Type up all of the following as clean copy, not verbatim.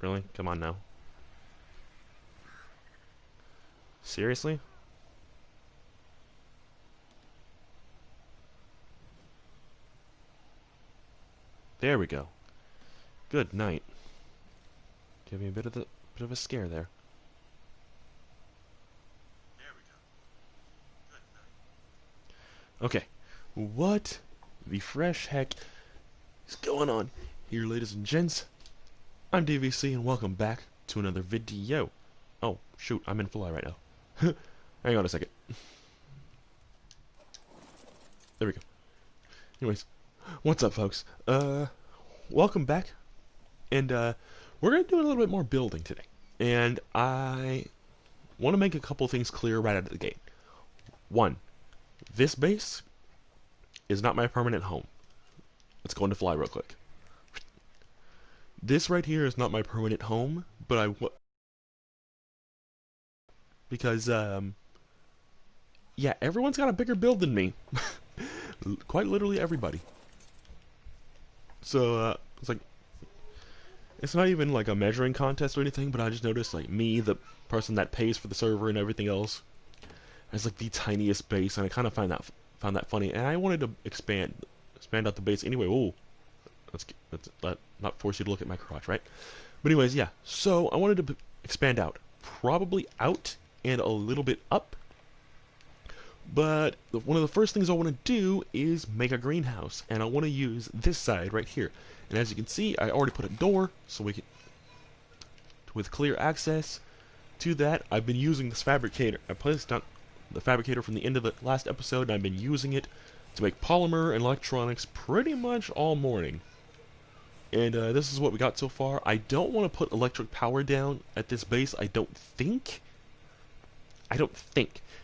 Really? Come on now. Seriously? There we go. Good night. Give me a bit of a scare there. There we go. Good night. Okay. What the fresh heck is going on here, ladies and gents? I'm DVC and welcome back to another video. Oh, shoot, I'm in fly right now. Hang on a second. There we go. Anyways, what's up, folks? Welcome back. And, we're going to do a little bit more building today. And I want to make a couple things clear right out of the gate. One, this base is not my permanent home. Let's go into fly real quick. This right here is not my permanent home, but because, yeah, everyone's got a bigger build than me. Quite literally everybody. So, it's like, it's not even like a measuring contest or anything, but I just noticed, like, me, the person that pays for the server and everything else, has like the tiniest base, and I kind of found that funny, and I wanted to expand out the base anyway. Ooh, let's not force you to look at my crotch, right? But anyways, yeah. So I wanted to expand out, probably out and a little bit up. But one of the first things I want to do is make a greenhouse, and I want to use this side right here. And as you can see, I already put a door, so we can, with clear access to that. I've been using this fabricator. I placed down the fabricator from the end of the last episode, and I've been using it to make polymer and electronics pretty much all morning. And this is what we got so far. I don't want to put electric power down at this base, I don't think.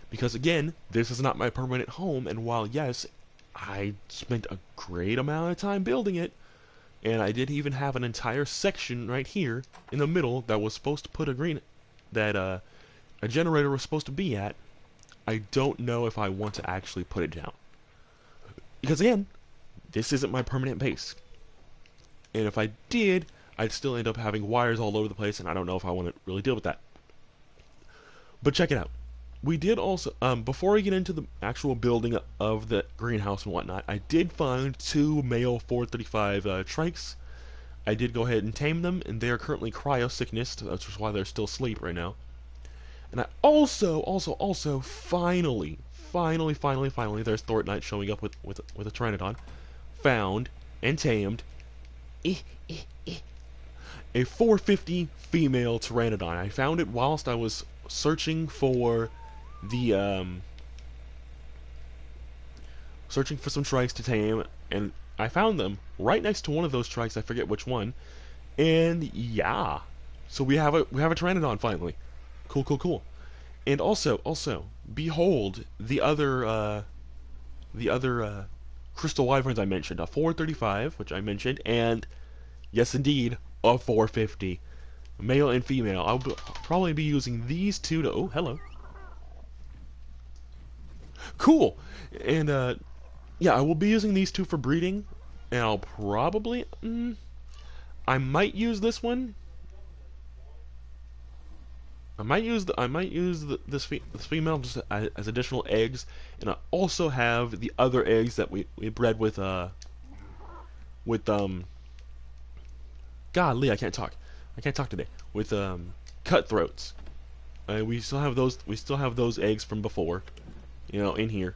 Because again, this is not my permanent home, and while yes, I spent a great amount of time building it, and I did even have an entire section right here in the middle that was supposed to put a generator was supposed to be at, I don't know if I want to actually put it down. Because again, this isn't my permanent base. And if I did, I'd still end up having wires all over the place, and I don't know if I want to really deal with that. But check it out. We did also, before we get into the actual building of the greenhouse and whatnot, I did find 2 male 435 trikes. I did go ahead and tame them, and they are currently cryosickness, which is why they're still asleep right now. And I also, finally, there's Thorntonite showing up with a Pteranodon, found and tamed a 450 female Pteranodon. I found it whilst I was searching for some trikes to tame, and I found them right next to one of those trikes. I forget which one. And yeah, so we have a Pteranodon finally. Cool. And also, behold the other crystal wyverns I mentioned, a 435, which I mentioned, and yes, indeed, a 450, male and female. I'll probably be using these two to. Oh, hello. Cool. And yeah, I will be using these two for breeding, and I'll probably I might use this one. I might use this female just as additional eggs, and I also have the other eggs that we bred with Golly, I can't talk today. With cutthroats. We still have those eggs from before, you know, in here.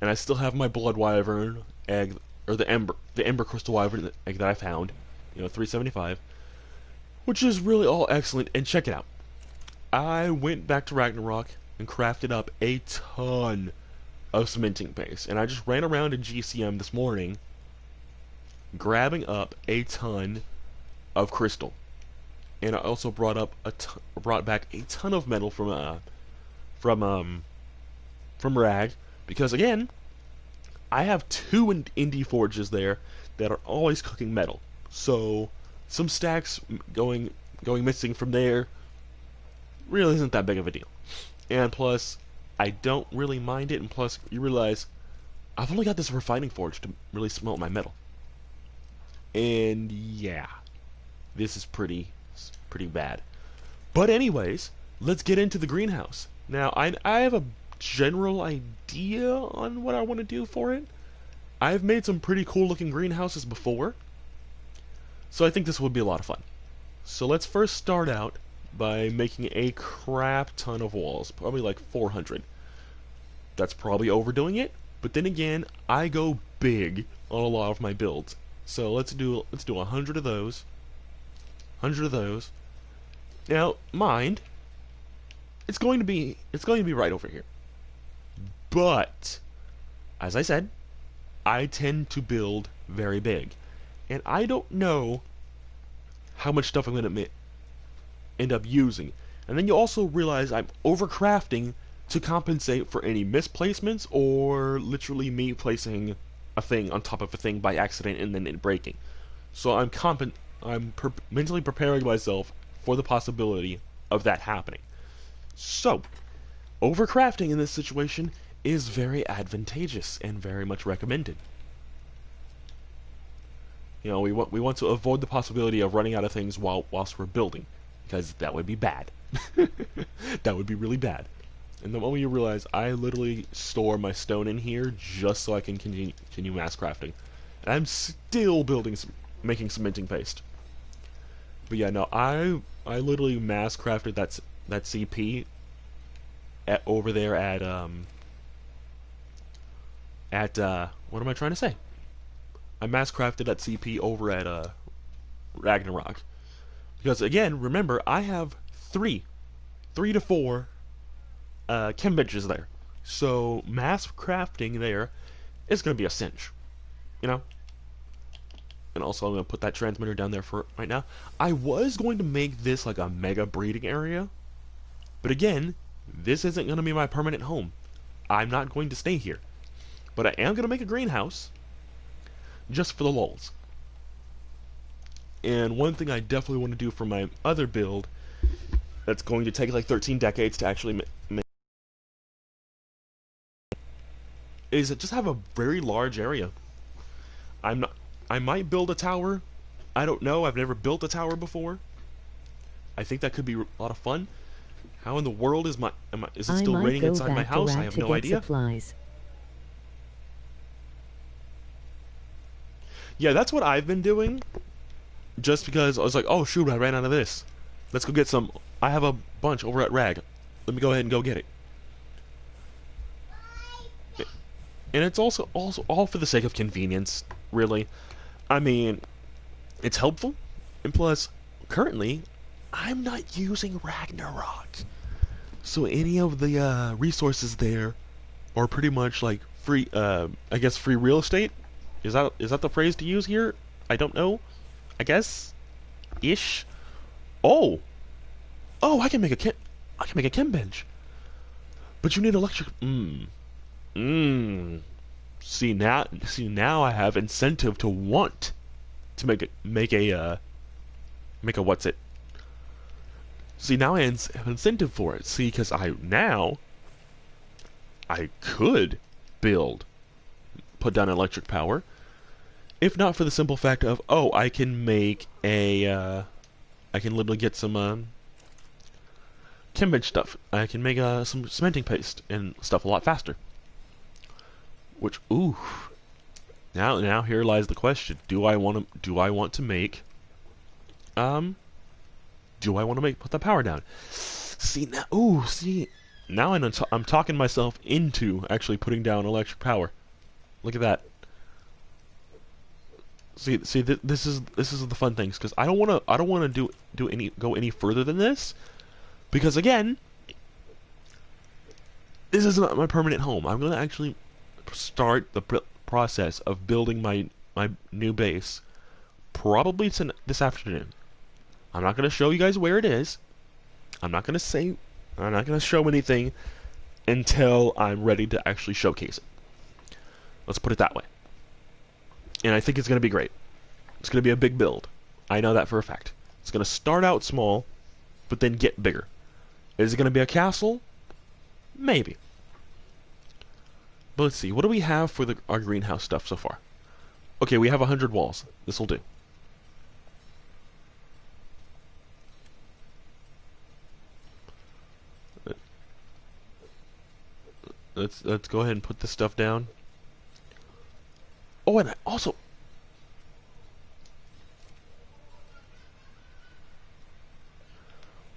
And I still have my blood wyvern egg, or the ember crystal wyvern egg that I found, you know, 375. Which is really all excellent, and check it out. I went back to Ragnarok and crafted up a ton of cementing base, and I just ran around in GCM this morning grabbing up a ton of crystal. And I also brought back a ton of metal from Rag, because again, I have 2 indie forges there that are always cooking metal. So some stacks going missing from there really isn't that big of a deal. And plus, I don't really mind it, and plus, you realize I've only got this refining forge to really smelt my metal. And yeah. this is pretty bad. But anyways, let's get into the greenhouse. Now, I have a general idea on what I want to do for it. I've made some pretty cool looking greenhouses before, so I think this would be a lot of fun. So let's first start out by making a crap ton of walls, probably like 400. That's probably overdoing it, but then again, I go big on a lot of my builds. So let's do 100 of those. 100 of those. Now, mind, it's going to be right over here. But as I said, I tend to build very big, and I don't know how much stuff I'm going to end up using. And then you also realize I'm overcrafting to compensate for any misplacements or literally me placing a thing on top of a thing by accident and then it breaking. So I'm mentally preparing myself for the possibility of that happening. So, overcrafting in this situation is very advantageous and very much recommended. You know, we want to avoid the possibility of running out of things whilst we're building, because that would be bad. That would be really bad. And the moment you realize I literally store my stone in here just so I can continue mass crafting, and I'm still making cementing paste. But yeah, no, I literally mass crafted that CP over there at what am I trying to say? I mass crafted that CP over at Ragnarok, because again, remember, I have three to four chem benches there, so mass crafting there is going to be a cinch, you know. And also, I'm going to put that transmitter down there for right now. I was going to make this like a mega breeding area, but again, this isn't going to be my permanent home. I'm not going to stay here, but I am going to make a greenhouse just for the lulz. And one thing I definitely want to do for my other build that's going to take like 13 decades to actually make is just have a very large area. I might build a tower. I don't know. I've never built a tower before. I think that could be a lot of fun. How in the world is it still raining inside my house? I have no idea. Supplies. Yeah, that's what I've been doing. Just because I was like, oh shoot, I ran out of this. Let's go get some. I have a bunch over at Rag. Let me go ahead and go get it. And it's also all for the sake of convenience, really. I mean, it's helpful, and plus, currently, I'm not using Ragnarok. So any of the resources there are pretty much like free, I guess free real estate? Is that the phrase to use here? I don't know. I guess? Ish? Oh! Oh, I can make a chem bench. But you need electric... See now I have incentive to want to make a what's it? See, now I have incentive for it. See, because I could put down electric power, if not for the simple fact of, oh, I can make I can literally get some chem bench stuff. I can make some cementing paste and stuff a lot faster. Which, ooh, now here lies the question: do I want to make put the power down? See now, I'm talking myself into actually putting down electric power. Look at that. See, this is the fun things, because I don't want to go any further than this, because again, this is not my permanent home. I'm going to actually start the process of building my new base probably this afternoon. I'm not going to show you guys where it is. I'm not going to show anything until I'm ready to actually showcase it. Let's put it that way. And I think it's going to be great. It's going to be a big build. I know that for a fact. It's going to start out small, but then get bigger. Is it going to be a castle? Maybe. But let's see. What do we have for our greenhouse stuff so far? Okay, we have 100 walls. This will do. let's go ahead and put this stuff down. Oh, and I also,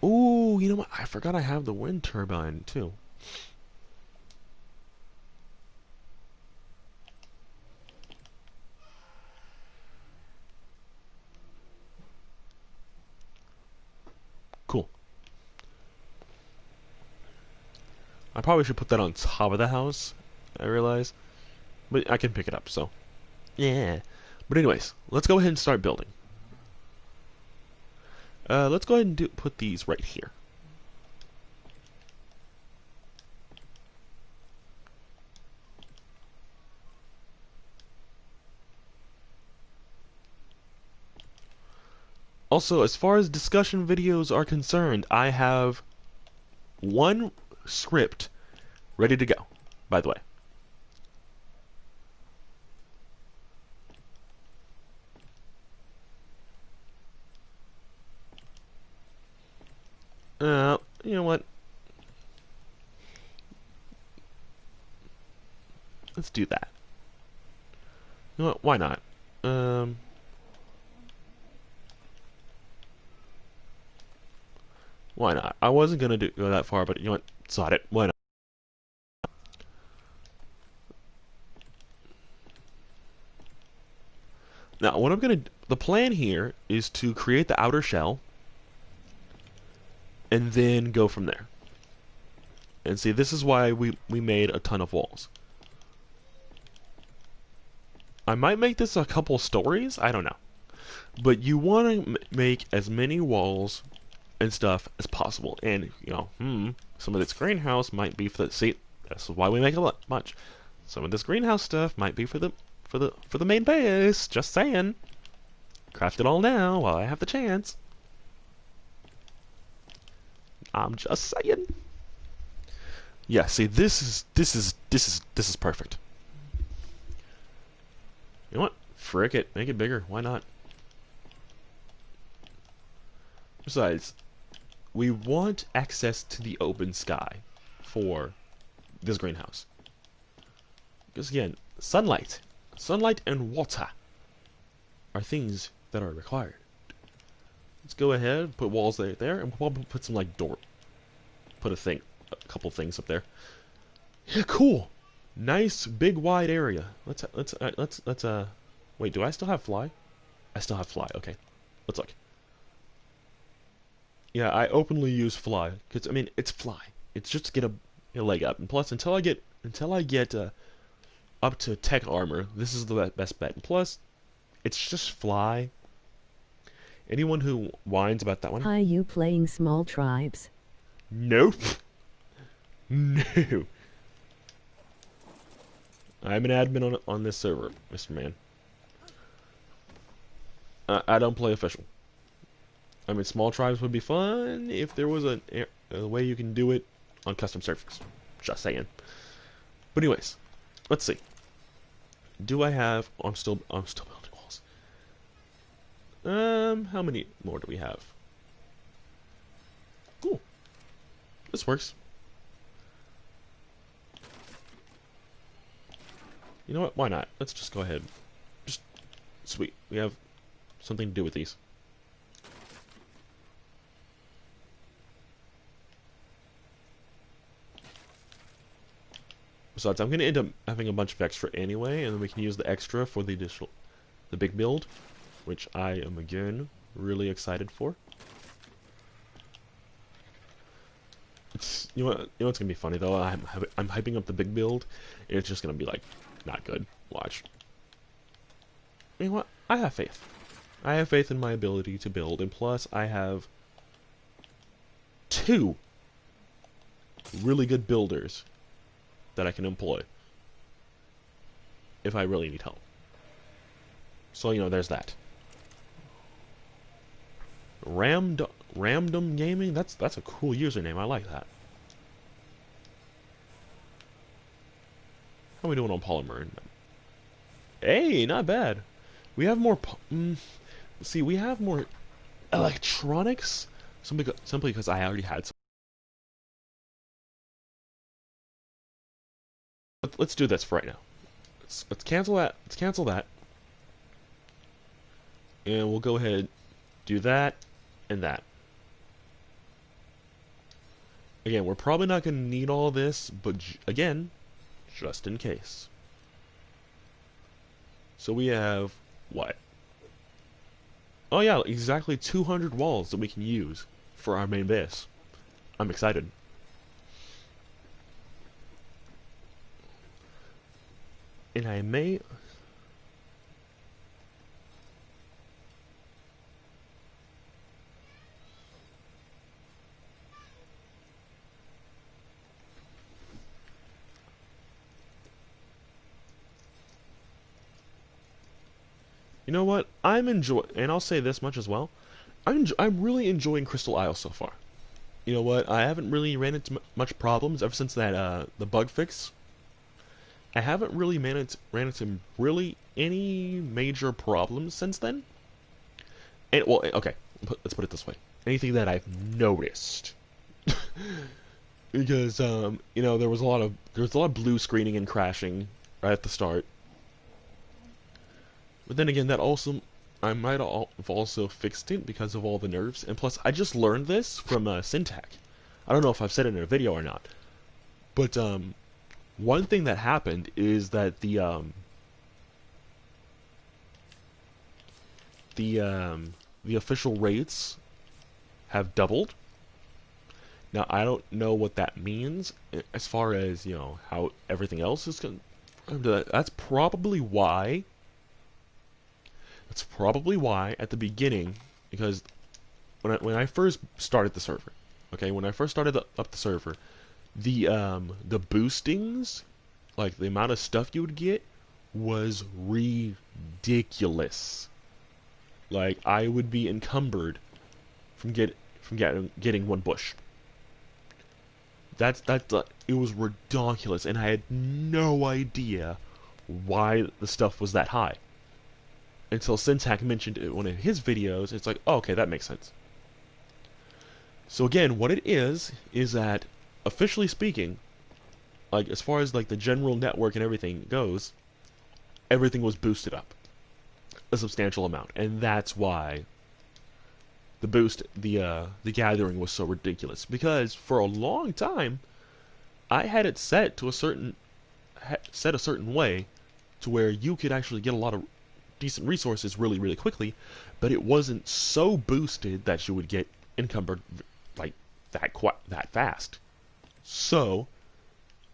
ooh, you know what? I forgot I have the wind turbine too. Cool. I probably should put that on top of the house. I realize, but I can pick it up. So, yeah. But anyways, let's go ahead and start building. Let's go ahead and put these right here. Also, as far as discussion videos are concerned, I have one script ready to go, by the way. You know what? Let's do that. You know what? Why not? Why not? I wasn't gonna go that far, but you know what? Sod it. Why not? Now, what I'm gonna... The plan here is to create the outer shell, and then go from there. And see, this is why we made a ton of walls. I might make this a couple stories, I don't know. But you want to make as many walls and stuff as possible. And, you know, some of this greenhouse might be for the... See, that's why we make a bunch. Some of this greenhouse stuff might be for the main base. Just saying. Craft it all now while I have the chance. I'm just saying. Yeah, see, this is perfect. You know what? Frick it, make it bigger. Why not? Besides, we want access to the open sky for this greenhouse. Because again, sunlight and water are things that are required. Let's go ahead, put walls there, and we'll put some like door. Put a couple things up there. Yeah, cool. Nice, big, wide area. Let's wait. Do I still have fly? I still have fly. Okay, let's look. Yeah, I openly use fly because I mean it's fly. It's just to get a leg up, and plus until I get up to tech armor, this is the best bet. And plus, it's just fly. Anyone who whines about that one? Hi, you playing small tribes? Nope. No. I'm an admin on this server, Mr. Man. I don't play official. I mean, small tribes would be fun if there was a way you can do it on custom servers. Just saying. But anyways, let's see. Do I have? Oh, I'm still building walls. How many more do we have? Cool. This works. You know what? Why not? Let's just go ahead. Just sweet. We have something to do with these. Besides, I'm going to end up having a bunch of extra anyway, and then we can use the extra for the big build, which I am again really excited for. You know what's gonna be funny though? I'm hyping up the big build, and it's just gonna be like not good. Watch. You know what? I have faith. I have faith in my ability to build, and plus I have 2 really good builders that I can employ if I really need help. So you know, there's that. Ramdom Gaming. That's a cool username. I like that. How are we doing on polymer? Hey, not bad. We have more. See, we have more electronics. Simply because I already had some. let's do this for right now. Let's cancel that. Let's cancel that, and we'll go ahead do that and that. Again, we're probably not going to need all this, but again, just in case. So we have what? Oh yeah, exactly 200 walls that we can use for our main base. I'm excited. And I may... You know what? And I'll say this much as well. I'm really enjoying Crystal Isle so far. You know what? I haven't really ran into much problems ever since that the bug fix. I haven't really ran into really any major problems since then. And well, okay, let's put it this way: anything that I've noticed, because you know, there was a lot of blue screening and crashing right at the start. But then again, that also I might have also fixed it because of all the nerfs, and plus I just learned this from Syntac. I don't know if I've said it in a video or not, but one thing that happened is that the official rates have doubled. Now I don't know what that means as far as, you know, how everything else is going. That's probably why. That's probably why at the beginning, because when I first started the server, okay, when I first started up the server, the boostings, like the amount of stuff you would get, was ridiculous. Like I would be encumbered from getting one bush. It was ridiculous, and I had no idea why the stuff was that high until Syntac mentioned it in one of his videos. It's like, oh, okay, that makes sense. So again, what it is that, officially speaking, like as far as like the general network and everything goes, everything was boosted up a substantial amount, and that's why the gathering was so ridiculous. Because for a long time, I had it set a certain way to where you could actually get a lot of decent resources really, really quickly, but it wasn't so boosted that you would get encumbered like that fast. So,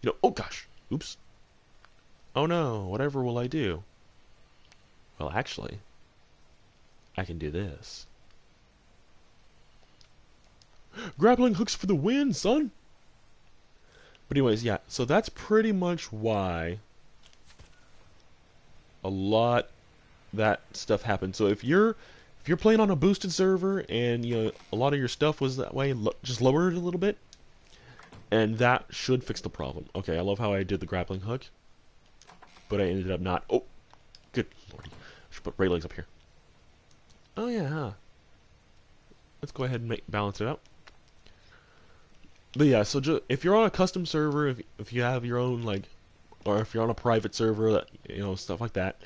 you know, oh gosh, oops. Oh no, whatever will I do? Well, actually, I can do this. Grappling hooks for the win, son! But anyways, yeah, so that's pretty much why a lot that stuff happened. So if you're playing on a boosted server and, you know, a lot of your stuff was that way, just lower it a little bit, and that should fix the problem. Okay, I love how I did the grappling hook, but I ended up not. Oh, good lordy! I should put Ray legs up here. Oh yeah, huh? Let's go ahead and balance it out. But yeah, so if you're on a custom server, if you have your own, like, or if you're on a private server, you know, stuff like that,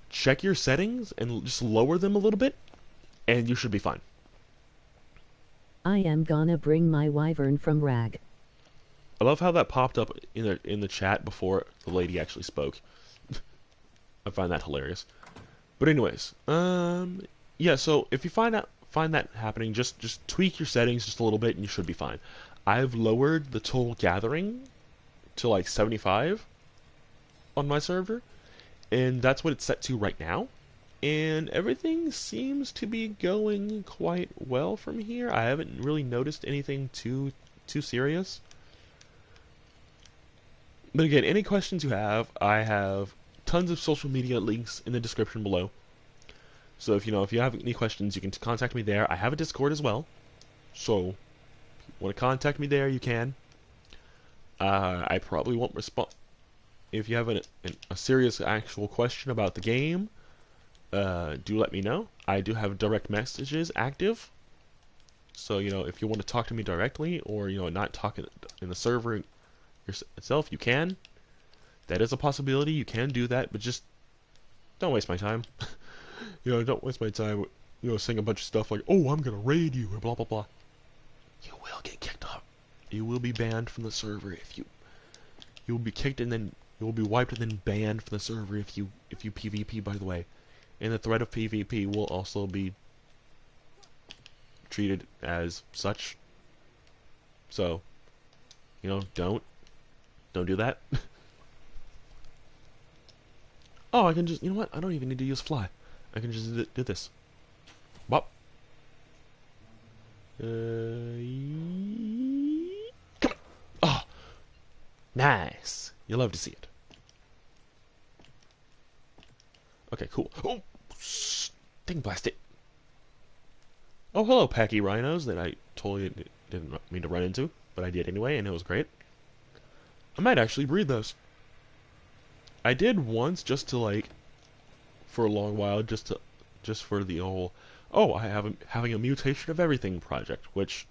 check your settings and just lower them a little bit, and you should be fine. I am gonna bring my wyvern from Rag. I love how that popped up in the chat before the lady actually spoke. I find that hilarious. But anyways, yeah. So if you find that happening, just tweak your settings just a little bit, and you should be fine. I've lowered the total gathering to like 75 on my server, and that's what it's set to right now. And everything seems to be going quite well from here. I haven't really noticed anything too serious. But again, any questions you have, I have tons of social media links in the description below. So if you have any questions, you can contact me there. I have a Discord as well, so if you want to contact me there, you can. I probably won't respond if you have a serious actual question about the game. Do let me know. I do have direct messages active, so if you want to talk to me directly, or not talk in the server itself, you can. That is a possibility. You can do that, but just don't waste my time. Don't waste my time. Saying a bunch of stuff like, "Oh, I'm gonna raid you," or blah blah blah. You will get kicked off. You will be banned from the server if you. You will be kicked and then you will be wiped and then banned from the server if you PvP. By the way, and the threat of PvP will also be treated as such. So, don't do that. Oh, I can just, you know what? I don't even need to use fly. I can just do this. Bop. Come on. Oh, nice. You love to see it. Okay, cool. Oh, dang blast it. Oh, hello, packy rhinos that I totally didn't mean to run into, but I did anyway, and it was great. I might actually breed those. I did once just to for a long while, just for the whole, oh, having a mutation of everything project, which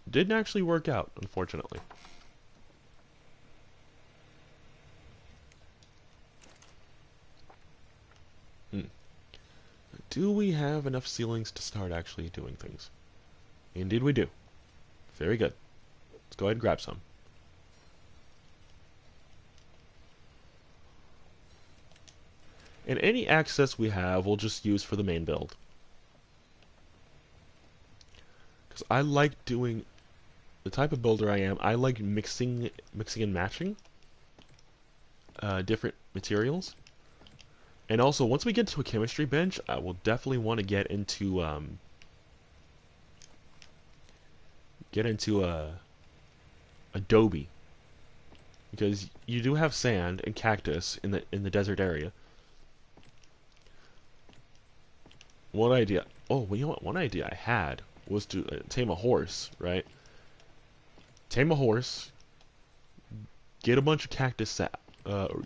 didn't actually work out, unfortunately. Do we have enough ceilings to start actually doing things? Indeed we do. Very good. Let's go ahead and grab some. And any access we have, we'll just use for the main build. Because I like doing the type of builder I am. I like mixing and matching different materials. And also, once we get to a chemistry bench, I will definitely want to get into adobe, because you do have sand and cactus in the desert area. One idea. Oh, well, you know what? One idea I had was to tame a horse, right? Tame a horse, get a bunch of cactus,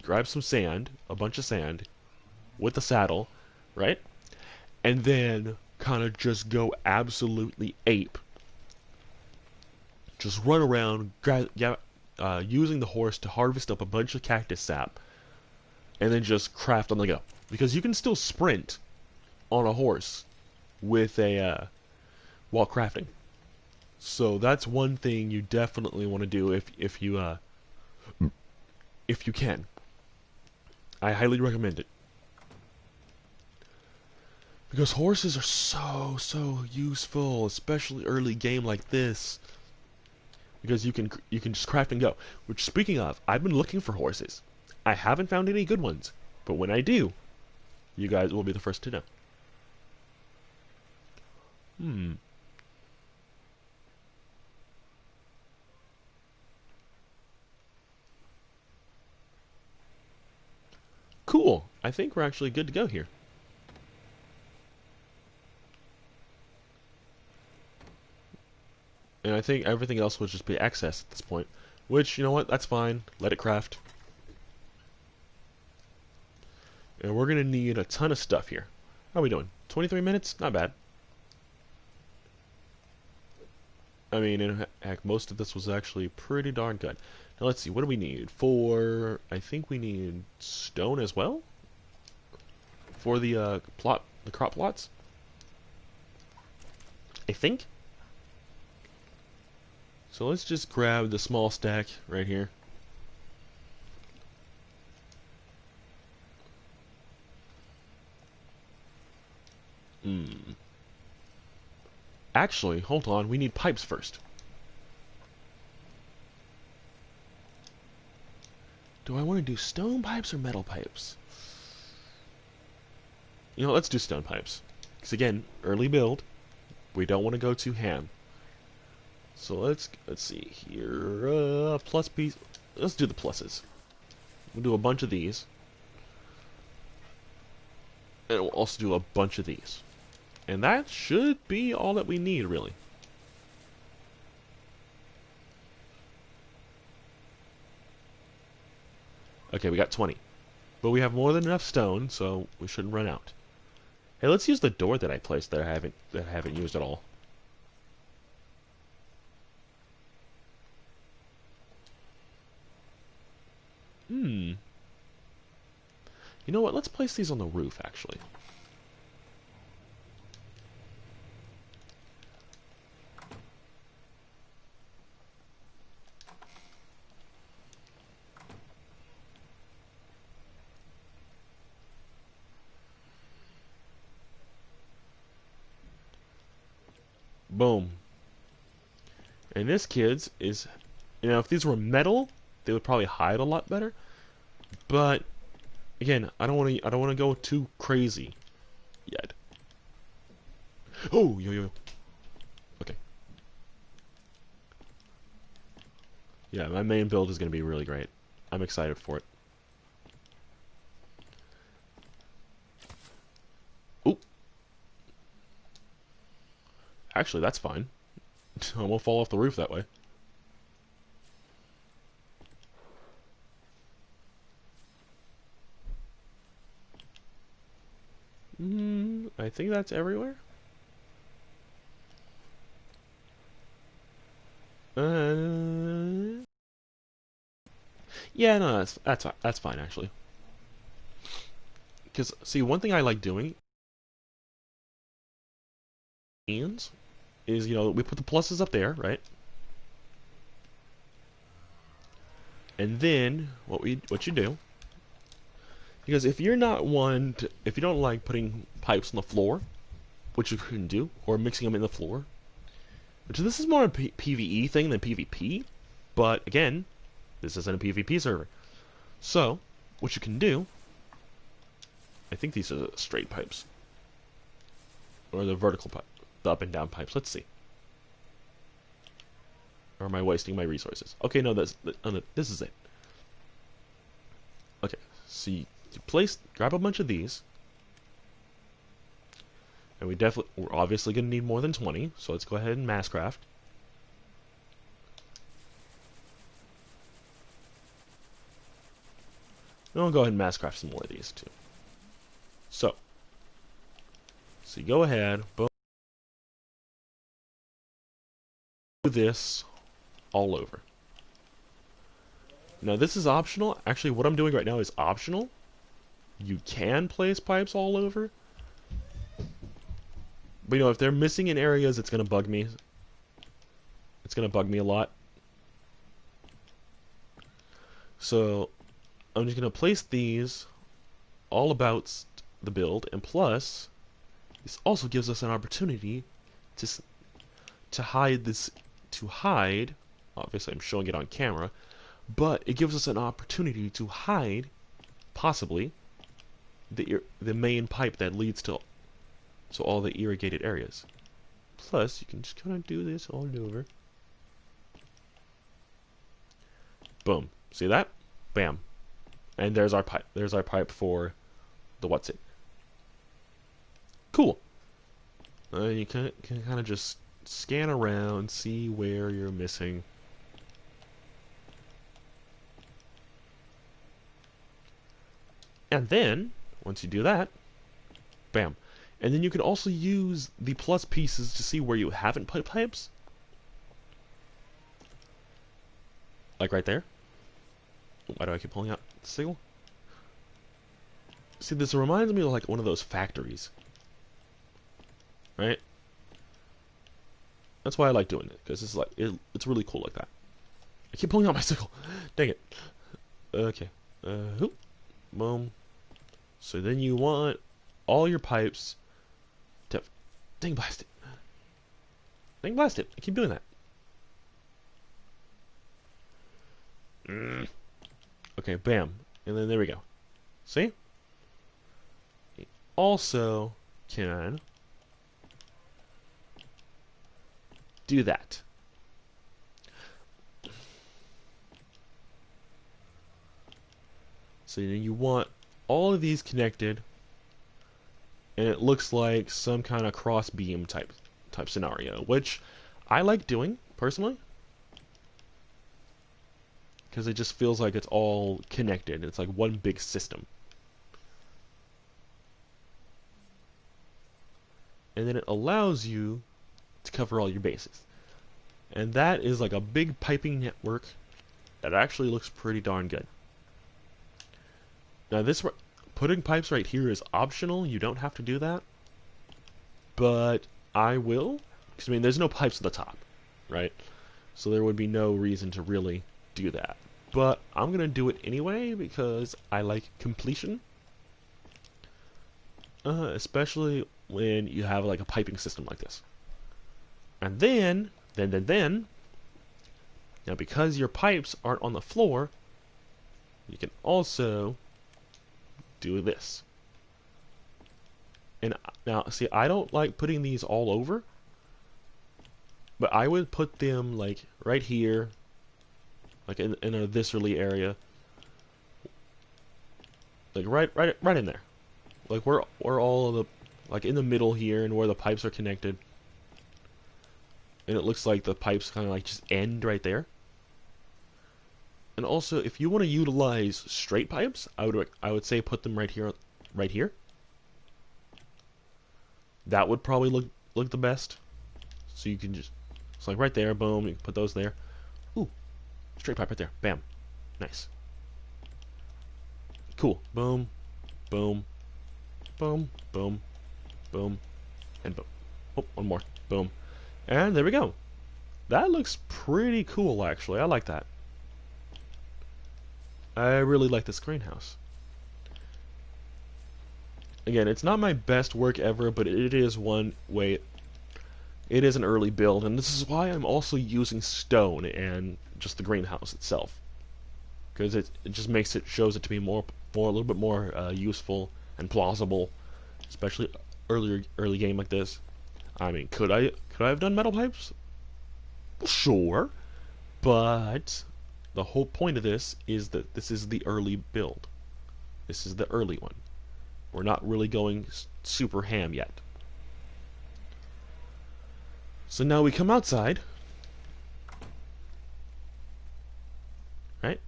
grab some sand, a bunch of sand, with the saddle, right? And then kind of just go absolutely ape. Just run around, using the horse to harvest up a bunch of cactus sap, and then just craft on the go. Because you can still sprint on a horse with while crafting. So that's one thing you definitely want to do if you can. I highly recommend it. Because horses are so useful, especially early game like this. Because you can just craft and go. Which, speaking of, I've been looking for horses. I haven't found any good ones, but when I do, you guys will be the first to know. Cool. I think we're actually good to go here. And I think everything else will just be excess at this point. Which, you know what, that's fine. Let it craft. And we're going to need a ton of stuff here. How are we doing? 23 minutes? Not bad. I mean, in heck, most of this was actually pretty darn good. Now let's see, what do we need? I think we need stone as well? For the crop plots? I think? So let's just grab the small stack right here. Actually, hold on, we need pipes first. Do I want to do stone pipes or metal pipes? Let's do stone pipes. Because again, early build, we don't want to go too ham. So let's see here, plus piece. Let's do the pluses. We'll do a bunch of these. And we'll also do a bunch of these. And that should be all that we need, really. Okay, we got 20. But we have more than enough stone, so we shouldn't run out. Hey, let's use the door that I placed that I haven't used at all. You know what? Let's place these on the roof, actually. Boom. And this, kids, is, if these were metal, they would probably hide a lot better. But again, I don't want to go too crazy yet. Oh, yo. Okay. Yeah, my main build is going to be really great. I'm excited for it. Oop. Actually, that's fine. I won't fall off the roof that way. I think that's everywhere. Yeah, no, that's fine actually. Because see, one thing I like doing is we put the pluses up there, right? And then what you do, because if you're not if you don't like putting pipes on the floor, which you can do, or mixing them in the floor, which this is more a PvE thing than PvP, but again, this isn't a PvP server. So, what you can do, I think these are the straight pipes, or the vertical pipe, the up and down pipes. Let's see. Or am I wasting my resources? Okay, no, this is it. Okay, so you grab a bunch of these, and we're obviously going to need more than 20, so let's go ahead and mass craft. And I'll go ahead and mass craft some more of these too. So you go ahead, boom, do this all over. Now this is optional. Actually, what I'm doing right now is optional. You can place pipes all over, but if they're missing in areas, it's gonna bug me. It's gonna bug me a lot. So I'm just gonna place these all about the build, and plus, this also gives us an opportunity to hide this. To hide, obviously I'm showing it on camera, but it gives us an opportunity to hide, possibly, the main pipe that leads to all the irrigated areas. Plus, you can just kind of do this all over. Boom. See that? Bam. And there's our pipe. There's our pipe for the what's it. Cool. You can kind of just scan around, see where you're missing. And then, once you do that, bam. And then you can also use the plus pieces to see where you haven't put pipes. Like right there. Why do I keep pulling out the signal? See, this reminds me of like one of those factories. Right? That's why I like doing it, because it's like it's really cool like that. I keep pulling out my sickle. Dang it. Okay. Hoop. Boom. So then you want all your pipes to... Dang blast it. Dang blast it. I keep doing that. Okay, bam. And then there we go. See? You also can do that. So then you want all of these connected, and it looks like some kind of cross beam type scenario, which I like doing personally, because it just feels like it's all connected. It's like one big system. And then it allows you to cover all your bases. And that is like a big piping network that actually looks pretty darn good. Now this putting pipes right here is optional. You don't have to do that. But I will. Because, I mean, there's no pipes at the top, right? So there would be no reason to really do that. But I'm going to do it anyway because I like completion. Especially when you have like a piping system like this. And then, now because your pipes aren't on the floor, you can also do this. And now, see, I don't like putting these all over, but I would put them like right here, like in a viscerally area, like right in there, like where all of the, like in the middle here, and where the pipes are connected. And it looks like the pipes kind of like just end right there. And also, if you want to utilize straight pipes, I would say put them right here, right here. That would probably look the best. So you can just, it's like right there, boom, you can put those there. Ooh, straight pipe right there, bam, nice. Cool, boom, boom, boom, boom, boom, and boom. Oh, one more, boom. And there we go. That looks pretty cool, actually. I like that. I really like this greenhouse. Again, it's not my best work ever, but it is one way. It is an early build, and this is why I'm also using stone and just the greenhouse itself, because it just makes it, shows it to be a little bit more useful and plausible, especially early game like this. I mean, could I have done metal pipes? Sure, but the whole point of this is that this is the early build. This is the early one. We're not really going super ham yet. So now we come outside, right?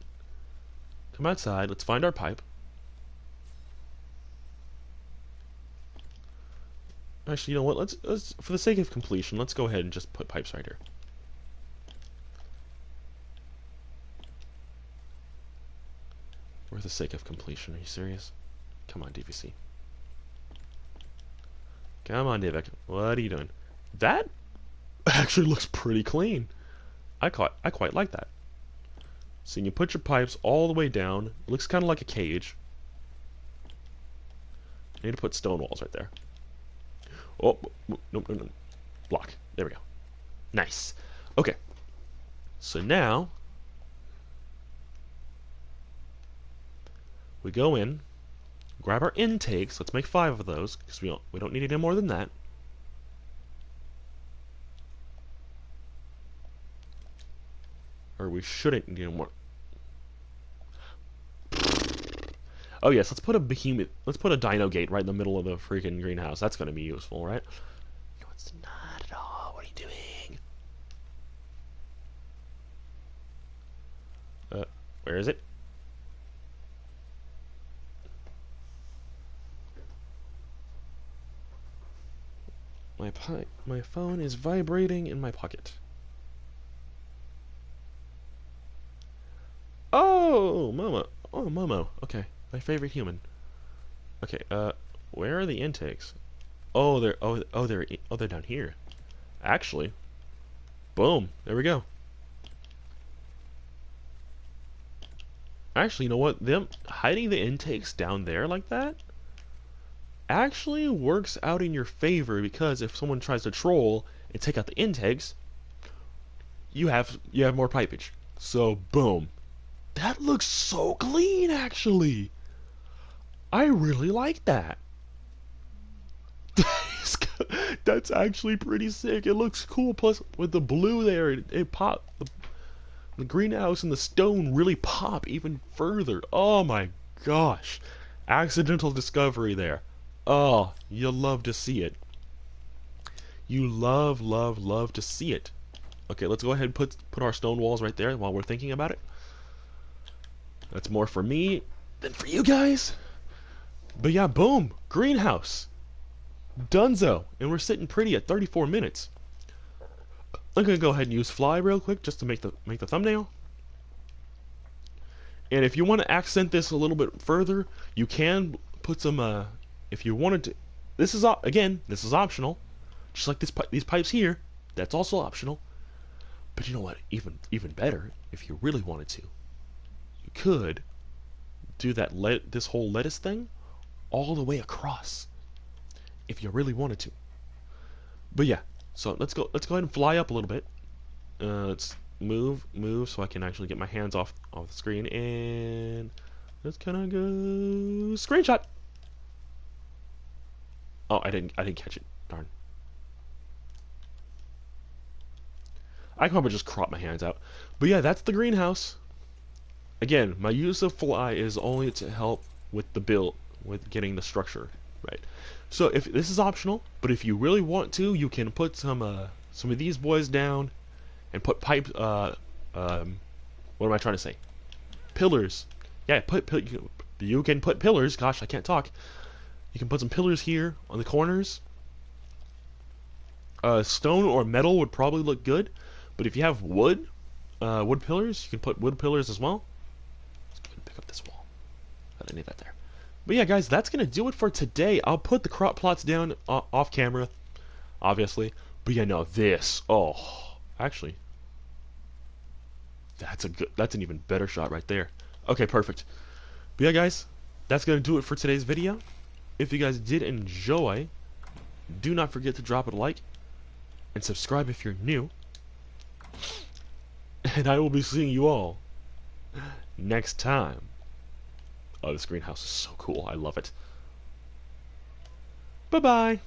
Come outside, let's find our pipe. Actually, you know what, let's for the sake of completion, let's go ahead and just put pipes right here. For the sake of completion, are you serious? Come on, DVC. Come on, Davik. What are you doing? That actually looks pretty clean. I quite like that. So you put your pipes all the way down. It looks kind of like a cage. I need to put stone walls right there. Oh, no. Block. There we go. Nice. Okay. So now we go in, grab our intakes. Let's make 5 of those because we don't need any more than that. Or we shouldn't need more. Oh yes, let's put a behemoth. Let's put a dino gate right in the middle of the freaking greenhouse. That's going to be useful, right? No, it's not at all. What are you doing? Where is it? My phone is vibrating in my pocket. Oh, Momo. Oh, Momo. Okay, my favorite human. Okay, where are the intakes? Oh, they're down here. Actually, boom. There we go. Actually, you know what? Them hiding the intakes down there like that actually works out in your favor, because if someone tries to troll and take out the intakes, you have more pipage. So boom. That looks so clean, actually. I really like that. That's actually pretty sick. It looks cool. Plus, with the blue there, it pop. The greenhouse and the stone really pop even further. Oh my gosh. Accidental discovery there. Oh, you'll love to see it. You love to see it. Okay, let's go ahead and put our stone walls right there while we're thinking about it. That's more for me than for you guys. But yeah, boom, greenhouse. Dunzo. And we're sitting pretty at 34 minutes. I'm gonna go ahead and use fly real quick just to make the thumbnail. And if you want to accent this a little bit further, you can put some, if you wanted to, again, this is optional. Just like these pipes here, that's also optional. But you know what? Even better, if you really wanted to, you could do this whole lettuce thing all the way across, if you really wanted to. But yeah, so let's go ahead and fly up a little bit. Let's move so I can actually get my hands off the screen, and let's kind of go screenshot. Oh, I didn't catch it. Darn. I can probably just crop my hands out. But yeah, that's the greenhouse. Again, my use of fly is only to help with the build, with getting the structure right. So if this is optional, but if you really want to, you can put some of these boys down and put pipes. What am I trying to say? Pillars. Yeah, you can put pillars. Gosh, I can't talk. You can put some pillars here on the corners. Stone or metal would probably look good, but if you have wood pillars, you can put wood pillars as well. Let's go ahead and pick up this wall. I didn't need that there. But yeah, guys, that's gonna do it for today. I'll put the crop plots down off camera, obviously. But yeah, no, this. Oh, actually, that's an even better shot right there. Okay, perfect. But yeah, guys, that's gonna do it for today's video. If you guys did enjoy, do not forget to drop a like and subscribe if you're new. And I will be seeing you all next time. Oh, this greenhouse is so cool. I love it. Bye-bye.